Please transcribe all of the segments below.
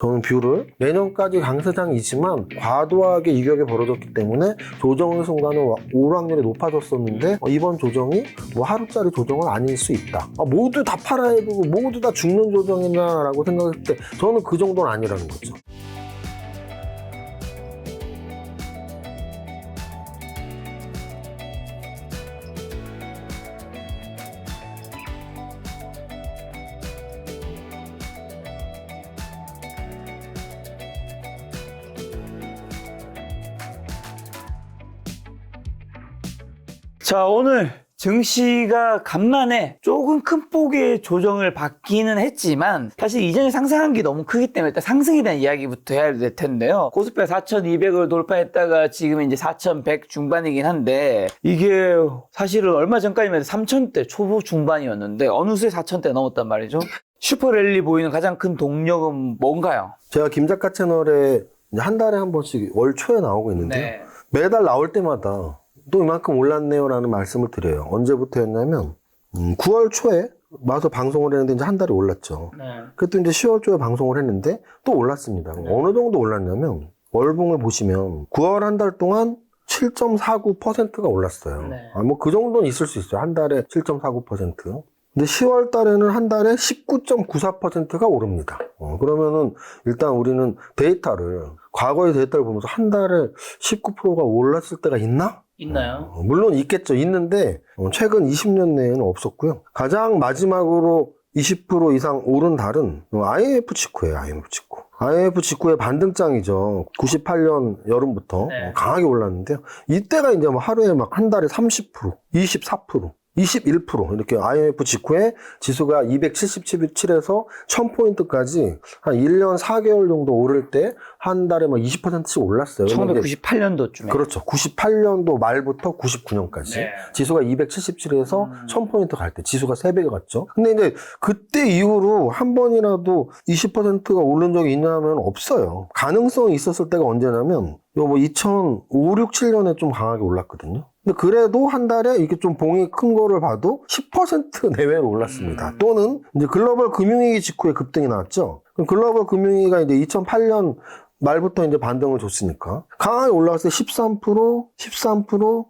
저는 뷰를 내년까지 강세장이지만 과도하게 이격이 벌어졌기 때문에 조정의 순간은 올 확률이 높아졌었는데 이번 조정이 뭐 하루짜리 조정은 아닐 수 있다. 모두 다 팔아야 되고 모두 다 죽는 조정이나 라고 생각했을 때 저는 그 정도는 아니라는 거죠. 자, 오늘 증시가 간만에 조금 큰 폭의 조정을 받기는 했지만 사실 이전에 상승한 게 너무 크기 때문에 일단 상승에 대한 이야기부터 해야 될 텐데요. 코스피가 4,200을 돌파했다가 지금 이제 4,100 중반이긴 한데 이게 사실은 얼마 전까지만 해도 3,000대 초보 중반이었는데 어느새 4,000대 넘었단 말이죠. 슈퍼랠리 보이는 가장 큰 동력은 뭔가요? 제가 김 작가 채널에 이제 한 달에 한 번씩 월 초에 나오고 있는데요. 네. 매달 나올 때마다 또 이만큼 올랐네요 라는 말씀을 드려요. 언제부터였냐면 9월 초에 와서 방송을 했는데 이제 한 달이 올랐죠. 네. 그때 이제 10월 초에 방송을 했는데 또 올랐습니다. 네. 어느 정도 올랐냐면 월봉을 보시면 9월 한 달 동안 7.49%가 올랐어요. 네. 뭐 그 정도는 있을 수 있어요. 한 달에 7.49%. 근데 10월 달에는 한 달에 19.94%가 오릅니다. 그러면은 일단 우리는 과거의 데이터를 보면서 한 달에 19%가 올랐을 때가 있나? 있나요? 물론 있겠죠. 있는데 최근 20년 내에는 없었고요. 가장 마지막으로 20% 이상 오른 달은 IMF 직후예요. IMF 직후의 반등장이죠. 98년 여름부터 네. 강하게 올랐는데요. 이때가 이제 뭐 하루에 막 한 달에 30%, 24%, 21% 이렇게 IMF 직후에 지수가 277에서 1000포인트까지 한 1년 4개월 정도 오를 때 한 달에 막 20%씩 올랐어요. 1998년도쯤에. 그렇죠. 98년도 말부터 99년까지. 네. 지수가 277에서 1000포인트 갈 때 지수가 3배가 갔죠. 근데 이제 그때 이후로 한 번이라도 20%가 오른 적이 있냐면 없어요. 가능성이 있었을 때가 언제냐면 뭐 2005, 6, 7년에 좀 강하게 올랐거든요. 근데 그래도 한 달에 이렇게 좀 봉이 큰 거를 봐도 10% 내외로 올랐습니다. 또는 이제 글로벌 금융위기 직후에 급등이 나왔죠. 그럼 글로벌 금융위기가 이제 2008년 말부터 이제 반등을 줬으니까 강하게 올라갔을 때 13%,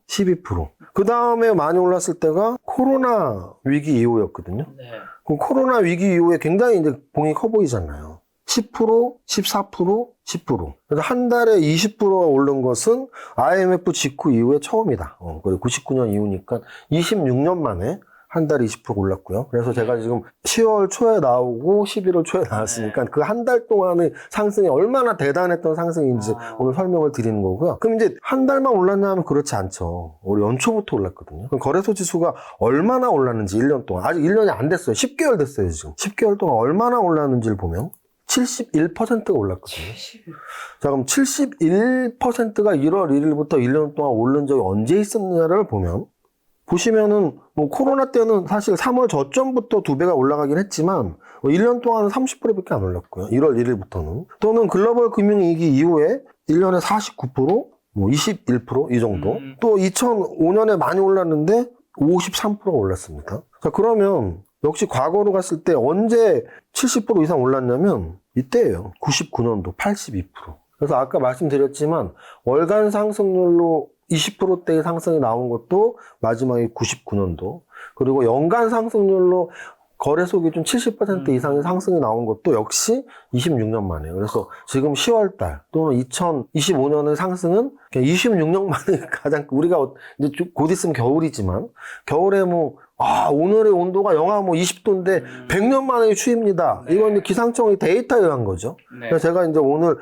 12%. 그 다음에 많이 올랐을 때가 코로나 위기 이후였거든요. 네. 그럼 코로나 위기 이후에 굉장히 이제 봉이 커 보이잖아요. 10%, 14%, 10%. 그래서 한 달에 20%가 오른 것은 IMF 직후 이후에 처음이다. 그리고 99년 이후니까 26년 만에 한 달에 20% 올랐고요. 그래서 제가 지금 10월 초에 나오고 11월 초에 나왔으니까 그 한 달 동안의 상승이 얼마나 대단했던 상승인지 오늘 설명을 드리는 거고요. 그럼 이제 한 달만 올랐냐 하면 그렇지 않죠. 우리 연초부터 올랐거든요. 그럼 거래소 지수가 얼마나 올랐는지 1년 동안. 아직 1년이 안 됐어요. 10개월 됐어요, 지금. 10개월 동안 얼마나 올랐는지를 보면 71%가 올랐거든요. 자, 그럼 71%가 1월 1일부터 1년 동안 오른 적이 언제 있었느냐를 보시면은 뭐 코로나 때는 사실 3월 저점부터 2배가 올라가긴 했지만 1년 동안은 30%밖에 안 올랐고요. 1월 1일부터는. 또는 글로벌 금융위기 이후에 1년에 49%, 뭐 21%이 정도. 또 2005년에 많이 올랐는데 53%가 올랐습니다. 자, 그러면 역시 과거로 갔을 때 언제 70% 이상 올랐냐면 이때예요. 99년도 82%. 그래서 아까 말씀드렸지만 월간 상승률로 20%대의 상승이 나온 것도 마지막에 99년도. 그리고 연간 상승률로 거래소 기준 70% 이상의 상승이 나온 것도 역시 26년 만에. 그래서 지금 10월달 또는 2025년의 상승은 26년 만에 가장 우리가 이제 곧 있으면 겨울이지만 겨울에 뭐 오늘의 온도가 영하 뭐 20도인데 100년 만의 추위입니다. 이건 이제 기상청의 데이터에 의한 거죠. 네. 그래서 제가 이제 오늘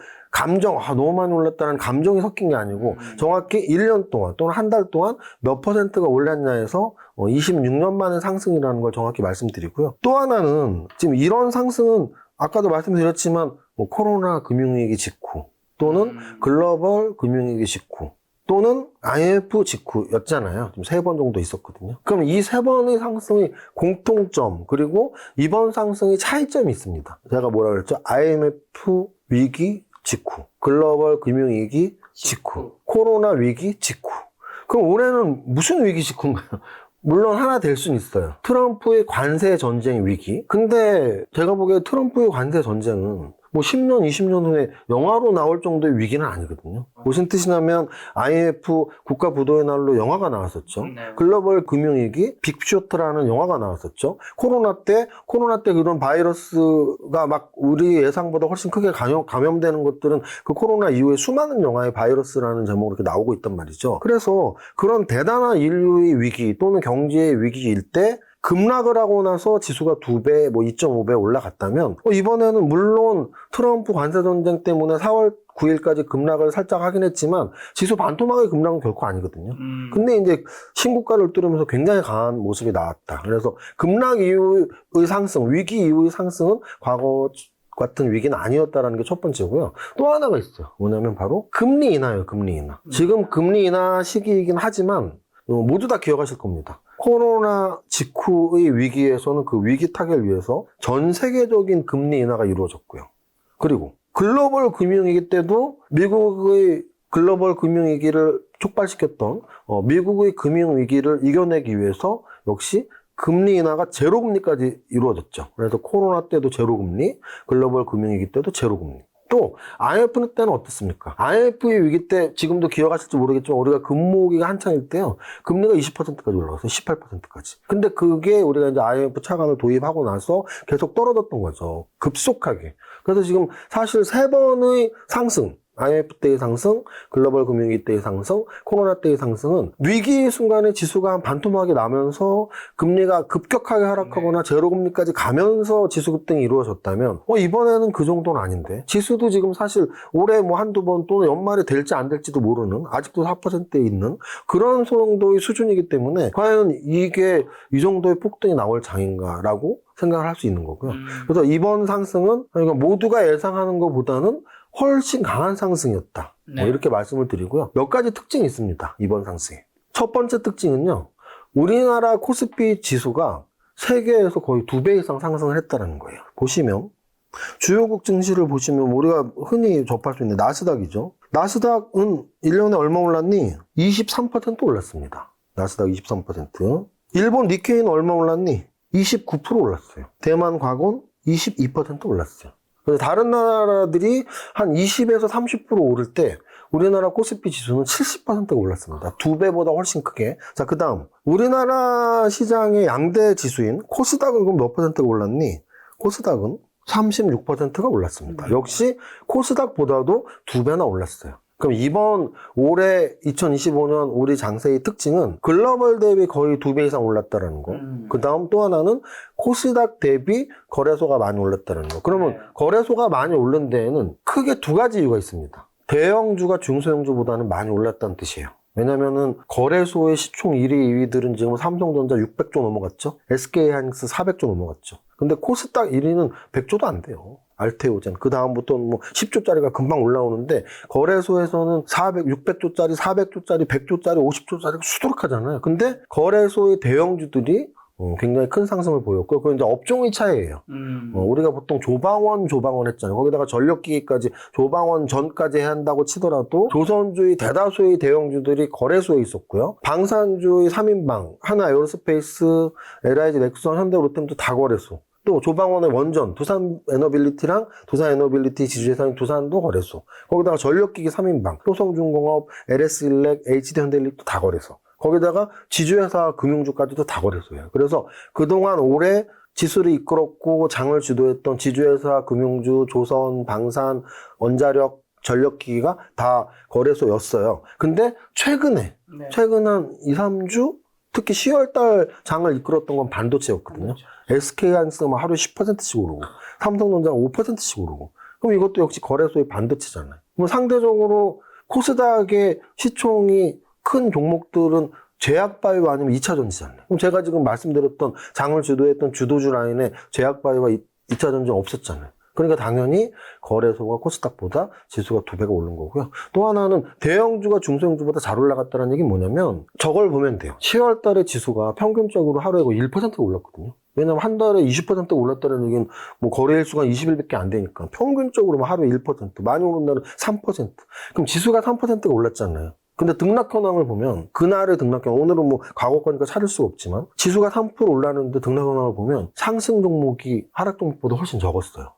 너무 많이 올랐다는 감정이 섞인 게 아니고 정확히 1년 동안 또는 한 달 동안 몇 퍼센트가 올랐냐 해서 26년 만의 상승이라는 걸 정확히 말씀드리고요. 또 하나는 지금 이런 상승은 아까도 말씀드렸지만 뭐 코로나 금융위기 직후 또는 글로벌 금융위기 직후 또는 IMF 직후였잖아요. 지금 3번 정도 있었거든요. 그럼 이 3번의 상승의 공통점 그리고 이번 상승의 차이점이 있습니다. 제가 뭐라 그랬죠? IMF 위기 직후, 글로벌 금융위기 직후, 코로나 위기 직후. 그럼 올해는 무슨 위기 직후인가요? 물론 하나 될 수는 있어요. 트럼프의 관세 전쟁 위기. 근데 제가 보기에 트럼프의 관세 전쟁은 뭐 10년, 20년 후에 영화로 나올 정도의 위기는 아니거든요. 무슨 뜻이냐면 IMF 국가 부도의 날로 영화가 나왔었죠. 네. 글로벌 금융위기 빅쇼트라는 영화가 나왔었죠. 코로나 때 그런 바이러스가 막 우리 예상보다 훨씬 크게 감염되는 것들은 그 코로나 이후에 수많은 영화의 바이러스라는 제목으로 이렇게 나오고 있단 말이죠. 그래서 그런 대단한 인류의 위기 또는 경제의 위기일 때 급락을 하고 나서 지수가 2배, 뭐 2.5배 올라갔다면 이번에는 물론 트럼프 관세 전쟁 때문에 4월 9일까지 급락을 살짝 하긴 했지만 지수 반토막의 급락은 결코 아니거든요. 근데 이제 신고가를 뚫으면서 굉장히 강한 모습이 나왔다. 그래서 급락 이후의 상승, 위기 이후의 상승은 과거 같은 위기는 아니었다라는 게 첫 번째고요. 또 하나가 있어요. 뭐냐면 바로 금리 인하예요. 금리 인하. 지금 금리 인하 시기이긴 하지만 모두 다 기억하실 겁니다. 코로나 직후의 위기에서는 그 위기 타개를 위해서 전 세계적인 금리 인하가 이루어졌고요. 그리고 글로벌 금융위기 때도 미국의 글로벌 금융위기를 촉발시켰던 미국의 금융위기를 이겨내기 위해서 역시 금리 인하가 제로금리까지 이루어졌죠. 그래서 코로나 때도 제로금리, 글로벌 금융위기 때도 제로금리. 또 IMF 때는 어떻습니까? IMF의 위기 때 지금도 기억하실지 모르겠지만 우리가 금모기가 한창일 때요. 금리가 20%까지 올라갔어요. 18%까지. 근데 그게 우리가 이제 IMF 차관을 도입하고 나서 계속 떨어졌던 거죠. 급속하게. 그래서 지금 사실 3번의 상승, IMF 때의 상승, 글로벌 금융위기 때의 상승, 코로나 때의 상승은 위기 순간에 지수가 한 반토막이 나면서 금리가 급격하게 하락하거나 제로금리까지 가면서 지수 급등이 이루어졌다면 이번에는 그 정도는 아닌데 지수도 지금 사실 올해 뭐 한두 번 또는 연말에 될지 안 될지도 모르는 아직도 4%에 있는 그런 정도의 수준이기 때문에 과연 이게 이 정도의 폭등이 나올 장인가라고 생각을 할 수 있는 거고요. 그래서 이번 상승은 그러니까 모두가 예상하는 것보다는 훨씬 강한 상승이었다. 네. 뭐 이렇게 말씀을 드리고요. 몇 가지 특징이 있습니다. 이번 상승에. 첫 번째 특징은요. 우리나라 코스피 지수가 세계에서 거의 2배 이상 상승을 했다는 거예요. 보시면 주요국 증시를 보시면 우리가 흔히 접할 수 있는 나스닥이죠. 나스닥은 1년에 얼마 올랐니? 23% 올랐습니다. 나스닥 23%. 일본 니케이는 얼마 올랐니? 29% 올랐어요. 대만 과건 22% 올랐어요. 그래서 다른 나라들이 한 20에서 30% 오를 때 우리나라 코스피 지수는 70%가 올랐습니다. 2배보다 훨씬 크게. 자, 그 다음 우리나라 시장의 양대 지수인 코스닥은 그럼 몇 %가 올랐니? 코스닥은 36%가 올랐습니다. 역시 코스닥보다도 2배나 올랐어요. 그럼 이번 올해 2025년 우리 장세의 특징은 글로벌 대비 거의 2배 이상 올랐다는 거. 그 다음 또 하나는 코스닥 대비 거래소가 많이 올랐다는 거. 그러면 네. 거래소가 많이 오른 데에는 크게 2가지 이유가 있습니다. 대형주가 중소형주보다는 많이 올랐다는 뜻이에요. 왜냐면은 거래소의 시총 1위, 2위들은 지금 삼성전자 600조 넘어갔죠. SK하이닉스 400조 넘어갔죠. 근데 코스닥 1위는 100조도 안 돼요. 알테오젠. 그 다음부터는 뭐 10조짜리가 금방 올라오는데 거래소에서는 600조짜리, 400조짜리, 100조짜리, 50조짜리가 수두룩하잖아요. 근데 거래소의 대형주들이 굉장히 큰 상승을 보였고, 그건 이제 업종의 차이예요. 우리가 보통 조방원 했잖아요. 거기다가 전력기기까지 조방원 전까지 해야 한다고 치더라도 조선주의 대다수의 대형주들이 거래소에 있었고요. 방산주의 3인방, 하나 에어로스페이스, LIG, 넥슨, 현대, 롯데도 다 거래소. 또 조방원의 원전, 두산 에너빌리티랑 두산 에너빌리티 지주회사인 두산도 거래소. 거기다가 전력기기 3인방, 효성중공업, LS일렉, HD현대일렉도 다 거래소. 거기다가 지주회사 금융주까지도 다 거래소예요. 그래서 그동안 올해 지수를 이끌었고 장을 주도했던 지주회사, 금융주, 조선, 방산, 원자력, 전력기기가 다 거래소였어요. 근데 최근 한 2, 3주 특히 10월달 장을 이끌었던 건 반도체였거든요. SK하이닉스가 하루에 10%씩 오르고 삼성전자가 5%씩 오르고 그럼 이것도 역시 거래소의 반도체잖아요. 그럼 상대적으로 코스닥의 시총이 큰 종목들은 제약바이오 아니면 2차전지잖아요. 그럼 제가 지금 말씀드렸던 장을 주도했던 주도주 라인에 제약바이오가 2차전지 없었잖아요. 그러니까 당연히 거래소가 코스닥보다 지수가 2배가 오른 거고요. 또 하나는 대형주가 중소형주보다 잘 올라갔다는 얘기는 뭐냐면 저걸 보면 돼요. 10월 달에 지수가 평균적으로 하루에 1%가 올랐거든요. 왜냐면 한 달에 20% 올랐다는 얘기는 뭐 거래일수가 20일밖에 안 되니까 평균적으로 하루에 1%, 많이 오른 날은 3%. 그럼 지수가 3%가 올랐잖아요. 근데 등락 현황을 보면 그날의 등락 현황, 오늘은 뭐 과거 거니까 찾을 수 없지만 지수가 3% 올랐는데 등락 현황을 보면 상승 종목이 하락 종목보다 훨씬 적었어요.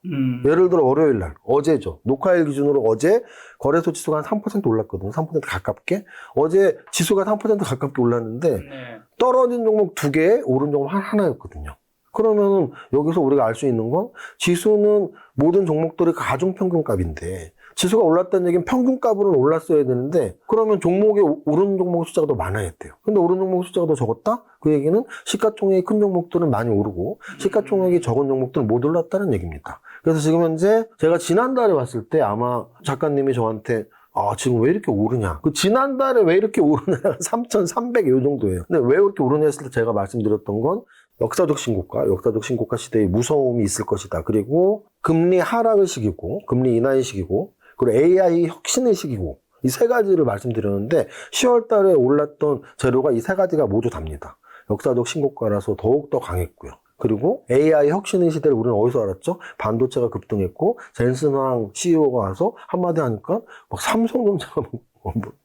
예를 들어 월요일 날, 어제죠. 녹화일 기준으로 어제 거래소 지수가 한 3% 올랐거든요. 3% 가깝게. 어제 지수가 3% 가깝게 올랐는데 네. 떨어진 종목 2개, 오른 종목 하나였거든요. 그러면은 여기서 우리가 알 수 있는 건 지수는 모든 종목들의 가중평균값인데 지수가 올랐다는 얘기는 평균값으로는 올랐어야 되는데 그러면 종목에 오른 종목 숫자가 더 많아야 돼요. 근데 오른 종목 숫자가 더 적었다? 그 얘기는 시가총액이 큰 종목들은 많이 오르고 시가총액이 적은 종목들은 못 올랐다는 얘기입니다. 그래서 지금 현재 제가 지난달에 봤을 때 아마 작가님이 저한테 지금 왜 이렇게 오르냐. 그 지난달에 왜 이렇게 오르냐. 3,300 요 정도예요. 근데 왜 이렇게 오르냐 했을 때 제가 말씀드렸던 건 역사적 신고가 시대의 무서움이 있을 것이다. 그리고 금리 하락의 시기고, 금리 인하의 시기고, 그리고 AI 혁신의 시기고, 이 세 가지를 말씀드렸는데 10월 달에 올랐던 재료가 이 세 가지가 모두 답니다. 역사적 신고가라서 더욱더 강했고요. 그리고 AI 혁신의 시대를 우리는 어디서 알았죠? 반도체가 급등했고 젠슨황 CEO가 와서 한마디 하니까 막 삼성전자가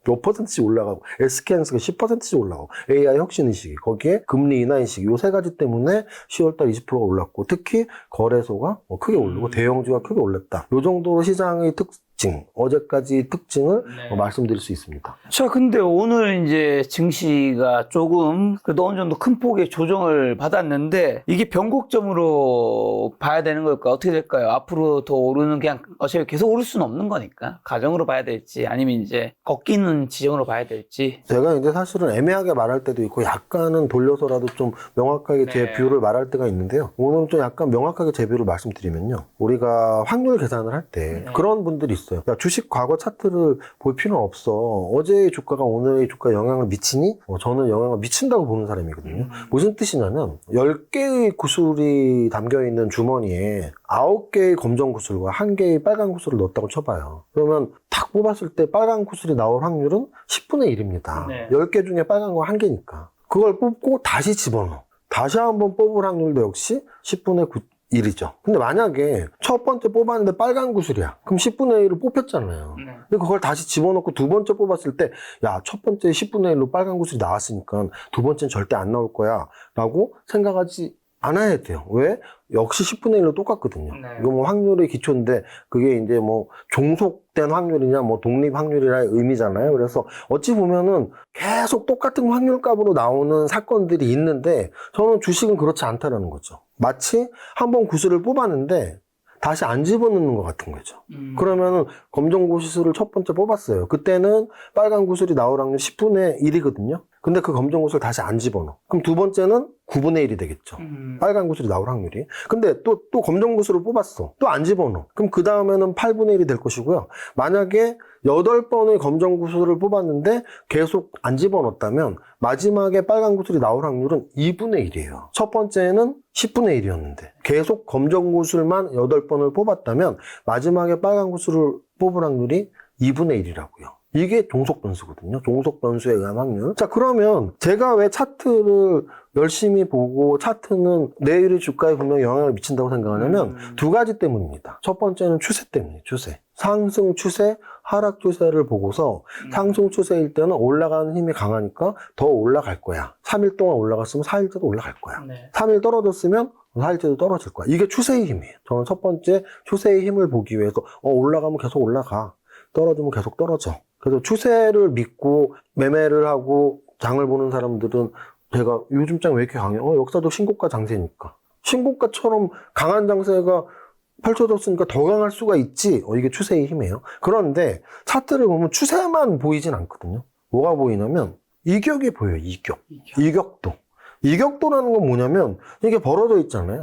몇 %씩 올라가고 SK하이닉스가 10%씩 올라가고 AI 혁신의 시기 거기에 금리 인하의 시기 요 세 가지 때문에 10월달 20%가 올랐고 특히 거래소가 크게 오르고 대형주가 크게 올랐다. 요 정도로 시장의 특징 어제까지 특징을 말씀드릴 수 있습니다. 자, 근데 오늘 이제 증시가 조금 그래도 어느 정도 큰 폭의 조정을 받았는데 이게 변곡점으로 봐야 되는 걸까? 어떻게 될까요? 앞으로 더 오르는 그냥 어차피 계속 오를 수는 없는 거니까 가정으로 봐야 될지 아니면 이제 꺾이는 지정으로 봐야 될지. 제가 이제 사실은 애매하게 말할 때도 있고 약간은 돌려서라도 좀 명확하게 제 뷰를 말할 때가 있는데요. 오늘은 좀 약간 명확하게 제 뷰를 말씀드리면요. 우리가 확률 계산을 할 때 그런 분들이 있어요. 야, 주식 과거 차트를 볼 필요는 없어. 어제의 주가가 오늘의 주가에 영향을 미치니? 저는 영향을 미친다고 보는 사람이거든요. 무슨 뜻이냐면 10개의 구슬이 담겨있는 주머니에 9개의 검정 구슬과 1개의 빨간 구슬을 넣었다고 쳐봐요. 그러면 딱 뽑았을 때 빨간 구슬이 나올 확률은 10분의 1입니다. 10개 중에 빨간 거 1개니까. 그걸 뽑고 다시 집어넣어. 다시 한번 뽑을 확률도 역시 10분의 1이죠. 근데 만약에 첫 번째 뽑았는데 빨간 구슬이야. 그럼 10분의 1을 뽑혔잖아요. 근데 그걸 다시 집어넣고 두 번째 뽑았을 때, 야, 첫 번째 10분의 1로 빨간 구슬이 나왔으니까 두 번째는 절대 안 나올 거야. 라고 생각하지 않아야 돼요. 왜? 역시 10분의 1로 똑같거든요. 이거 뭐 확률의 기초인데, 그게 이제 뭐 종속된 확률이냐, 뭐 독립 확률이라는 의미잖아요. 그래서 어찌 보면은 계속 똑같은 확률값으로 나오는 사건들이 있는데, 저는 주식은 그렇지 않다라는 거죠. 마치 한 번 구슬을 뽑았는데, 다시 안 집어넣는 것 같은 거죠. 그러면은 검정 구슬을 첫 번째 뽑았어요. 그때는 빨간 구슬이 나올 확률 10분의 1이거든요. 근데 그 검정 구슬 다시 안 집어넣어. 그럼 두 번째는 9분의 1이 되겠죠. 빨간 구슬이 나올 확률이. 근데 또 검정 구슬을 뽑았어. 또 안 집어넣어. 그럼 그 다음에는 8분의 1이 될 것이고요. 만약에 8번의 검정 구슬을 뽑았는데 계속 안 집어넣었다면 마지막에 빨간 구슬이 나올 확률은 2분의 1이에요. 첫 번째는 10분의 1이었는데 계속 검정 구슬만 8번을 뽑았다면 마지막에 빨간 구슬을 뽑을 확률이 2분의 1이라고요. 이게 종속 변수거든요. 종속 변수에 의한 확률. 자, 그러면 제가 왜 차트를 열심히 보고 차트는 내일의 주가에 분명히 영향을 미친다고 생각하냐면 두 가지 때문입니다. 첫 번째는 추세 때문이에요. 추세. 상승 추세, 하락 추세를 보고서 상승 추세일 때는 올라가는 힘이 강하니까 더 올라갈 거야. 3일 동안 올라갔으면 4일째도 올라갈 거야. 3일 떨어졌으면 4일째도 떨어질 거야. 이게 추세의 힘이에요. 저는 첫 번째 추세의 힘을 보기 위해서 올라가면 계속 올라가. 떨어지면 계속 떨어져. 그래서 추세를 믿고 매매를 하고 장을 보는 사람들은 제가 요즘 장 왜 이렇게 강해? 역사적 신고가 장세니까. 신고가처럼 강한 장세가 펼쳐졌으니까 더 강할 수가 있지. 이게 추세의 힘이에요. 그런데 차트를 보면 추세만 보이진 않거든요. 뭐가 보이냐면 이격이 보여요. 이격도. 이격도라는 건 뭐냐면 이게 벌어져 있잖아요.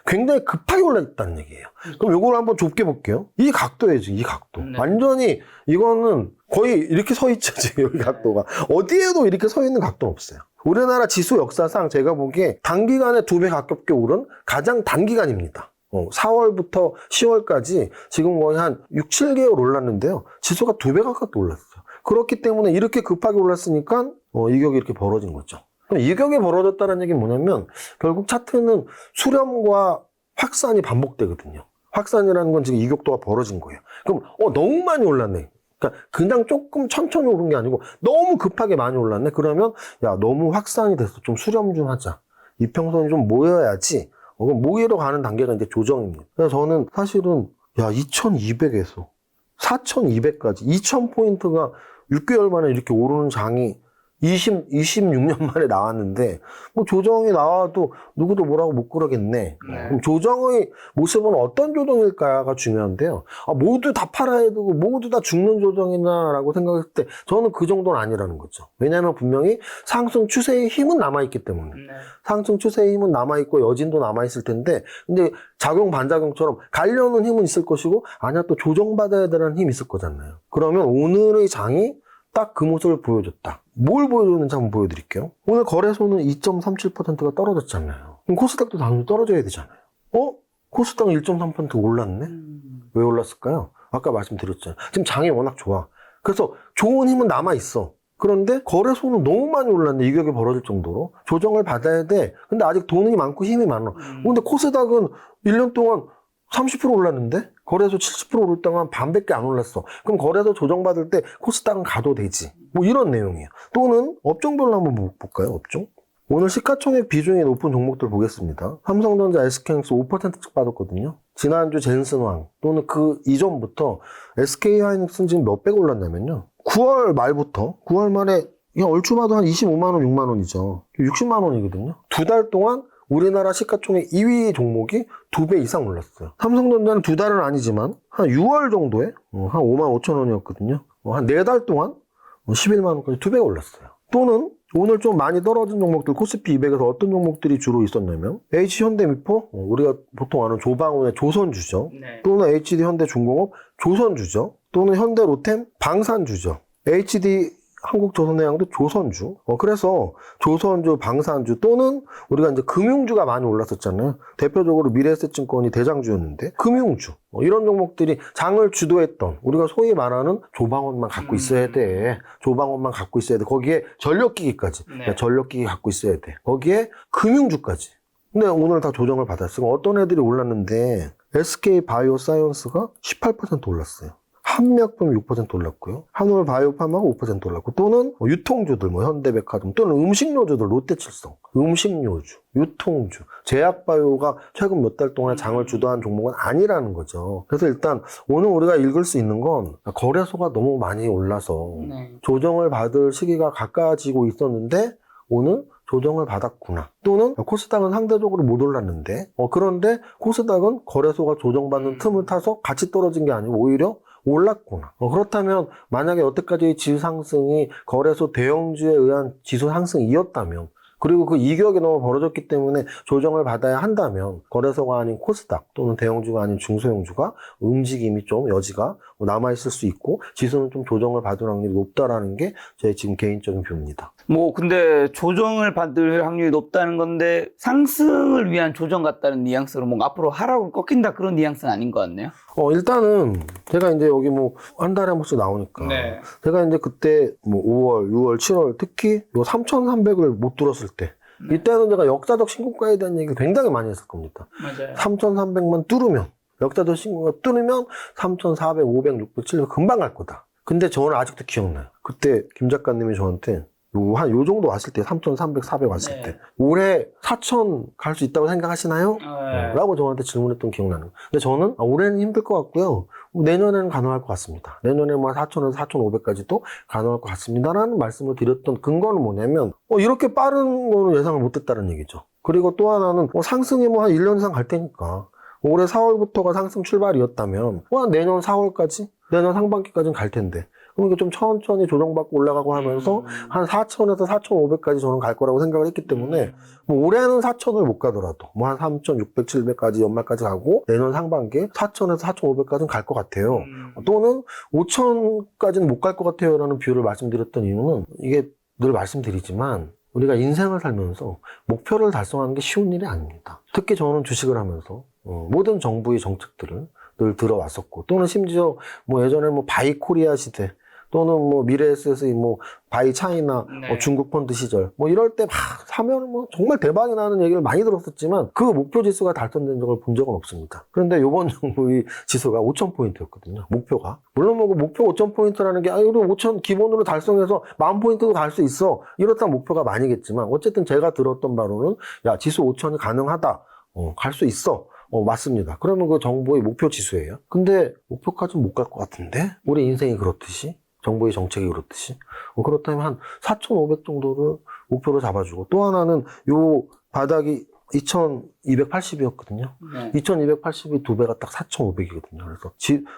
굉장히 급하게 올라 있다는 얘기예요. 그럼 이걸 한번 좁게 볼게요. 이 각도예요. 이 각도. 완전히 이거는 거의 이렇게 서 있죠. 지금 여기 각도가. 어디에도 이렇게 서 있는 각도는 없어요. 우리나라 지수 역사상 제가 보기에 단기간에 2배 가깝게 오른 가장 단기간입니다. 4월부터 10월까지 지금 거의 한 6, 7개월 올랐는데요. 지수가 2배 가깝게 올랐어요. 그렇기 때문에 이렇게 급하게 올랐으니까 이격이 이렇게 벌어진 거죠. 이격이 벌어졌다는 얘기는 뭐냐면 결국 차트는 수렴과 확산이 반복되거든요. 확산이라는 건 지금 이격도가 벌어진 거예요. 그럼 너무 많이 올랐네. 그러니까 그냥 조금 천천히 오른 게 아니고 너무 급하게 많이 올랐네. 그러면 야 너무 확산이 돼서 좀 수렴 좀 하자. 이평선이 좀 모여야지. 그럼 모이러 가는 단계가 이제 조정입니다. 그래서 저는 사실은 야 2200에서 4200까지 2000포인트가 6개월 만에 이렇게 오르는 장이 26년 만에 나왔는데, 뭐 조정이 나와도 누구도 뭐라고 못 그러겠네. 네. 그럼 조정의 모습은 어떤 조정일까가 중요한데요. 아, 모두 다 팔아야 되고, 모두 다 죽는 조정이나라고 생각했을 때, 저는 그 정도는 아니라는 거죠. 왜냐하면 분명히 상승 추세의 힘은 남아있기 때문에. 네. 상승 추세의 힘은 남아있고, 여진도 남아있을 텐데, 근데 작용, 반작용처럼 가려는 힘은 있을 것이고, 아니야, 또 조정받아야 되는 힘이 있을 거잖아요. 그러면 오늘의 장이 딱 그 모습을 보여줬다. 뭘 보여줬는지 한번 보여드릴게요. 오늘 거래소는 2.37%가 떨어졌잖아요. 그럼 코스닥도 당연히 떨어져야 되잖아요. 코스닥은 1.3% 올랐네? 왜 올랐을까요? 아까 말씀드렸잖아요. 지금 장이 워낙 좋아. 그래서 좋은 힘은 남아있어. 그런데 거래소는 너무 많이 올랐네. 이격이 벌어질 정도로. 조정을 받아야 돼. 근데 아직 돈이 많고 힘이 많아. 근데 코스닥은 1년 동안 30% 올랐는데 거래소 70% 오를 동안 반밖에 안 올랐어. 그럼 거래소 조정받을 때 코스닥은 가도 되지. 뭐 이런 내용이에요. 또는 업종별로 한번 볼까요? 업종? 오늘 시가총액 비중이 높은 종목들 보겠습니다. 삼성전자, SK하이닉스 5%씩 빠졌거든요. 지난주 젠슨왕 또는 그 이전부터 SK하이닉스는 지금 몇백 올랐냐면요. 9월 말부터 9월 말에 그냥 얼추 봐도 한 25만 원, 6만 원이죠. 60만 원이거든요. 두 달 동안 우리나라 시가총액 2위 종목이 2배 이상 올랐어요. 삼성전자는 두 달은 아니지만 한 6월 정도에 한 5만 5천 원이었거든요. 한 4달 동안 11만 원까지 2배가 올랐어요. 또는 오늘 좀 많이 떨어진 종목들 코스피 200에서 어떤 종목들이 주로 있었냐면 H현대미포, 우리가 보통 아는 조방운의 조선주죠. 네. 또는 HD현대중공업 조선주죠. 또는 현대로템 방산주죠. HD 한국조선해양도 조선주. 그래서 조선주, 방산주 또는 우리가 이제 금융주가 많이 올랐었잖아요. 대표적으로 미래에셋증권이 대장주였는데 금융주 이런 종목들이 장을 주도했던 우리가 소위 말하는 조방원만 갖고 있어야 돼. 조방원만 갖고 있어야 돼. 거기에 전력기기까지. 네. 전력기기 갖고 있어야 돼. 거기에 금융주까지. 근데 오늘 다 조정을 받았어요. 어떤 애들이 올랐는데 SK바이오사이언스가 18% 올랐어요. 한미약품 6% 올랐고요. 한올바이오팜하고 5% 올랐고 또는 유통주들 현대백화점 또는 음식료주들 롯데칠성 음식료주, 유통주, 제약바이오가 최근 몇 달 동안 장을 주도한 종목은 아니라는 거죠. 그래서 일단 오늘 우리가 읽을 수 있는 건 거래소가 너무 많이 올라서 네. 조정을 받을 시기가 가까워지고 있었는데 오늘 조정을 받았구나. 또는 코스닥은 상대적으로 못 올랐는데 그런데 코스닥은 거래소가 조정받는 틈을 타서 같이 떨어진 게 아니고 오히려 올랐구나. 그렇다면 만약에 여태까지의 지수 상승이 거래소 대형주에 의한 지수 상승이었다면 그리고 그 이격이 너무 벌어졌기 때문에 조정을 받아야 한다면 거래소가 아닌 코스닥 또는 대형주가 아닌 중소형주가 움직임이 좀 여지가 남아있을 수 있고 지수는 좀 조정을 받을 확률이 높다라는 게 제 지금 개인적인 뷰입니다. 뭐 근데 조정을 받을 확률이 높다는 건데 상승을 위한 조정 같다는 뉘앙스로 뭔가 앞으로 하락으로 꺾인다 그런 뉘앙스는 아닌 것 같네요. 일단은 제가 이제 여기 뭐 한 달에 한 번씩 나오니까 네. 제가 이제 그때 뭐 5월, 6월, 7월 특히 요 3,300을 못 들었을 때 이때는 제가 역사적 신고가에 대한 얘기를 굉장히 많이 했을 겁니다. 맞아요. 3,300만 뚫으면 역사적 신고가 뚫으면 3,400, 500, 600, 700 금방 갈 거다. 근데 저는 아직도 기억나요. 그때 김 작가님이 저한테 요 정도 왔을 때 3,300, 400 왔을 네. 때 올해 4,000 갈 수 있다고 생각하시나요? 네. 라고 저한테 질문했던 기억나는 거예요. 근데 저는 올해는 힘들 것 같고요. 내년에는 가능할 것 같습니다. 내년에 뭐 4,000에서 4,500까지도 가능할 것 같습니다. 라는 말씀을 드렸던 근거는 뭐냐면 이렇게 빠른 거는 예상을 못했다는 얘기죠. 그리고 또 하나는 상승이 뭐 한 1년 이상 갈 테니까 올해 4월부터가 상승 출발이었다면 한 내년 4월까지 내년 상반기까지는 갈 텐데 그러니까 좀 천천히 조정받고 올라가고 하면서 한 4,000에서 4,500까지 저는 갈 거라고 생각을 했기 때문에 뭐 올해는 4,000을 못 가더라도 뭐 한 3,600, 700까지 연말까지 가고 내년 상반기에 4,000에서 4,500까지는 갈 것 같아요. 또는 5,000까지는 못 갈 것 같아요 라는 뷰를 말씀드렸던 이유는 이게 늘 말씀드리지만 우리가 인생을 살면서 목표를 달성하는 게 쉬운 일이 아닙니다. 특히 저는 주식을 하면서 모든 정부의 정책들을 늘 들어왔었고 또는 심지어 뭐 예전에 뭐 바이코리아 시대 또는 뭐 미래에셋의 뭐 바이 차이나 네. 중국 펀드 시절 뭐 이럴 때 막 사면 뭐 정말 대박이 나는 얘기를 많이 들었었지만 그 목표 지수가 달성된 적을 본 적은 없습니다. 그런데 이번 정부의 지수가 5,000포인트였거든요. 목표가. 물론 뭐 목표 5,000포인트라는 게 우리 5,000 기본으로 달성해서 10,000포인트도 갈 수 있어. 이렇다는 목표가 많이겠지만 어쨌든 제가 들었던 바로는 야 지수 5,000이 가능하다. 갈 수 있어. 맞습니다. 그러면 그 정부의 목표 지수예요. 근데 목표까지는 못 갈 것 같은데? 우리 인생이 그렇듯이? 정부의 정책이 그렇듯이? 그렇다면 한 4,500 정도를 목표로 잡아주고 또 하나는 요 바닥이 2,280이었거든요. 네. 2,280이 두 배가 딱 4,500이거든요. 그래서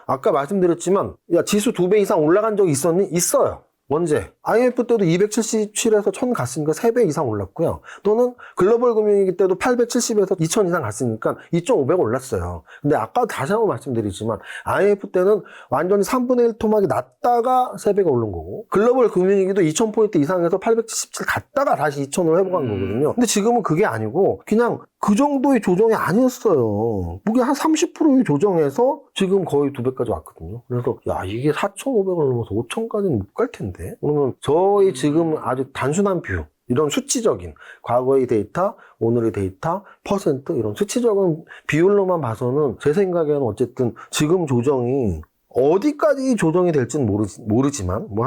아까 말씀드렸지만 야 지수 2배 이상 올라간 적이 있었니? 있어요. 언제? IMF 때도 277에서 1000 갔으니까 3배 이상 올랐고요. 또는 글로벌 금융위기 때도 870에서 2000 이상 갔으니까 2.5배가 올랐어요. 근데 아까 다시 한번 말씀드리지만 IMF 때는 완전히 3분의 1 토막이 났다가 3배가 오른 거고 글로벌 금융위기도 2000포인트 이상에서 877 갔다가 다시 2000으로 회복한 거거든요. 근데 지금은 그게 아니고 그냥 그 정도의 조정이 아니었어요. 무게 한 30%의 조정에서 지금 거의 2배까지 왔거든요. 그래서 야 이게 4,500을 넘어서 5,000까지는 못 갈 텐데. 그러면 저희 지금 아주 단순한 뷰 이런 수치적인 과거의 데이터, 오늘의 데이터, 퍼센트 이런 수치적인 비율로만 봐서는 제 생각에는 어쨌든 지금 조정이 어디까지 조정이 될지는 모르지만 뭐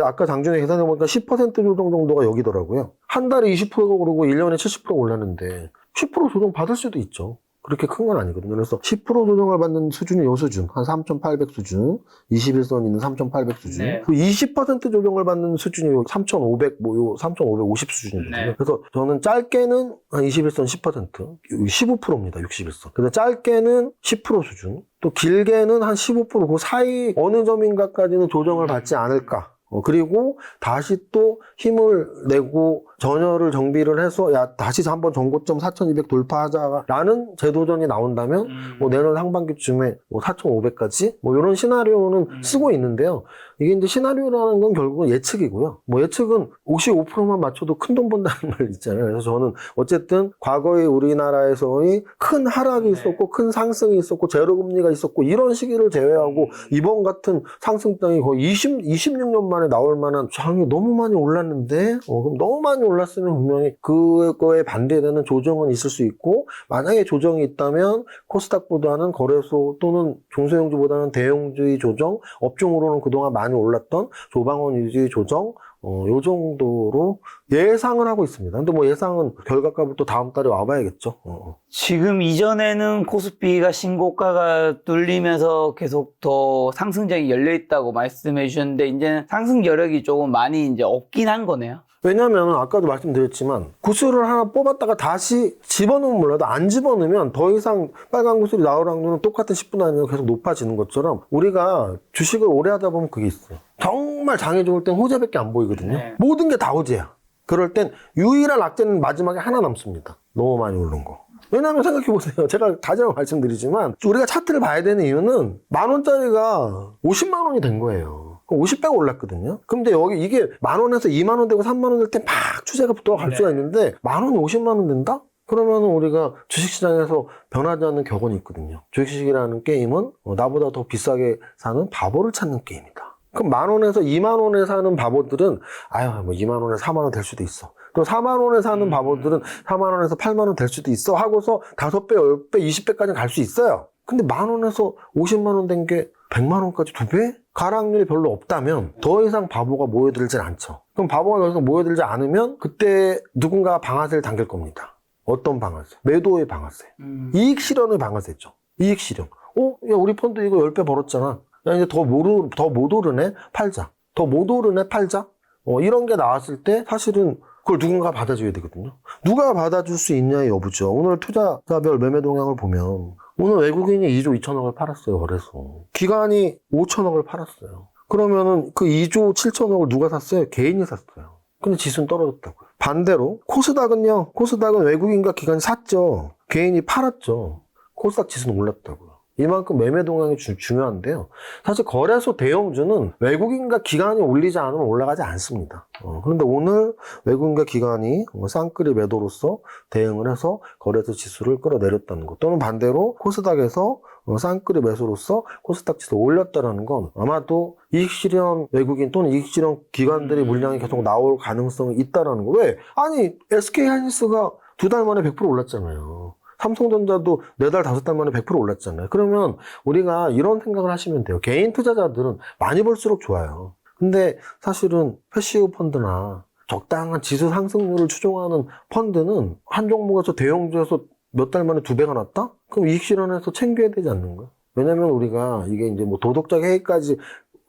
아까 장중에 계산해 보니까 10% 조정 정도가 여기더라고요. 한 달에 20%가 오르고 1년에 70% 올랐는데 10% 조정 받을 수도 있죠. 그렇게 큰 건 아니거든요. 그래서 10% 조정을 받는 수준이 요 수준, 한 3,800 수준, 21선 있는 3,800 수준, 네. 그 20% 조정을 받는 수준이 요 3,500, 요 3,550 수준이거든요. 네. 그래서 저는 짧게는 한 21선 10%, 15%입니다. 61선. 그래서 짧게는 10% 수준, 또 길게는 한 15%, 그 사이 어느 점인가까지는 조정을 받지 않을까. 그리고 다시 또 힘을 내고 전열을 정비를 해서 야 다시 한번 전고점 4,200 돌파하자라는 재도전이 나온다면 뭐 내년 상반기쯤에 뭐 4,500까지 뭐 이런 시나리오는 쓰고 있는데요. 이게 이제 시나리오라는 건 결국은 예측이고요. 뭐 예측은 55%만 맞춰도 큰 돈 번다는 말 있잖아요. 그래서 저는 어쨌든 과거에 우리나라에서의 큰 하락이 있었고 큰 상승이 있었고 제로금리가 있었고 이런 시기를 제외하고 이번 같은 상승장이 거의 26년 만에 나올 만한 장이 너무 많이 올랐는데 그럼 너무 많이 올랐으면 분명히 그거에 반대되는 조정은 있을 수 있고 만약에 조정이 있다면 코스닥보다는 거래소 또는 중소형주보다는 대형주의 조정 업종으로는 그동안 많이 올랐던 소방원 위주의 조정 요 정도로 예상을 하고 있습니다. 근데 뭐 예상은 결과값을 또 다음 달에 와봐야겠죠. 지금 이전에는 코스피가 신고가가 뚫리면서 계속 더 상승장이 열려있다고 말씀해 주셨는데 이제는 상승 여력이 조금 많이 이제 없긴 한 거네요. 왜냐면 아까도 말씀드렸지만 구슬을 하나 뽑았다가 다시 집어넣으면 몰라도 안 집어넣으면 더 이상 빨간 구슬이 나올 확률은 똑같은 10분 안에 계속 높아지는 것처럼 우리가 주식을 오래 하다 보면 그게 있어요. 정말 장이 좋을 땐 호재밖에 안 보이거든요. 네. 모든 게 다 호재야. 그럴 땐 유일한 악재는 마지막에 하나 남습니다. 너무 많이 오른 거. 왜냐하면 생각해보세요. 제가 다시 한번 말씀드리지만 우리가 차트를 봐야 되는 이유는 10,000원짜리가 50만 원이 된 거예요. 50배가 올랐거든요. 근데 여기 이게 10,000원에서 20,000원 되고 30,000원 될 때 막 추세가 붙어갈 수가 있는데 10,000원이 50만 원 된다? 그러면 우리가 주식시장에서 변하지 않는 격언이 있거든요. 주식이라는 게임은 나보다 더 비싸게 사는 바보를 찾는 게임이다. 그럼 10,000원에서 20,000원에 사는 바보들은 뭐 20,000원에 40,000원 될 수도 있어. 또 40,000원에 사는 바보들은 40,000원에서 80,000원 될 수도 있어 하고서 5배, 10배, 20배까지 갈 수 있어요. 근데 10,000원에서 50만원 된 게 100만원까지 2배? 가락률이 별로 없다면 더 이상 바보가 모여들진 않죠. 그럼 바보가 더 이상 모여들지 않으면 그때 누군가 방아쇠를 당길 겁니다. 어떤 방아쇠? 매도의 방아쇠. 이익 실현의 방아쇠죠. 이익 실현. 야, 우리 펀드 이거 10배 벌었잖아. 야, 이제 더 못 오르네? 팔자. 더 못 오르네? 팔자? 이런 게 나왔을 때 사실은 그걸 누군가 받아줘야 되거든요. 누가 받아줄 수 있냐의 여부죠. 오늘 투자자별 매매 동향을 보면 오늘 외국인이 2조 2천억을 팔았어요. 그래서 기관이 5천억을 팔았어요. 그러면은 그 2조 7천억을 누가 샀어요? 개인이 샀어요. 근데 지수는 떨어졌다고요. 반대로 코스닥은요. 코스닥은 외국인과 기관이 샀죠. 개인이 팔았죠. 코스닥 지수는 올랐다고요. 이만큼 매매 동향이 중요한데요. 사실 거래소 대형주는 외국인과 기관이 올리지 않으면 올라가지 않습니다. 그런데 오늘 외국인과 기관이 쌍끌이 매도로서 대응을 해서 거래소 지수를 끌어내렸다는 것. 또는 반대로 코스닥에서 쌍끌이 매수로서 코스닥 지수 올렸다라는 건 아마도 이익 실현 외국인 또는 이익 실현 기관들의 물량이 계속 나올 가능성이 있다라는 거. 왜? 아니 SK 하이닉스가 2달 만에 100% 올랐잖아요. 삼성전자도 4달, 5달 만에 100% 올랐잖아요. 그러면 우리가 이런 생각을 하시면 돼요. 개인 투자자들은 많이 벌수록 좋아요. 근데 사실은 패시브 펀드나 적당한 지수 상승률을 추종하는 펀드는 한 종목에서 대형주에서 몇 달 만에 2배가 났다? 그럼 이익 실현해서 챙겨야 되지 않는가? 왜냐면 우리가 이게 이제 뭐 도덕적 해이까지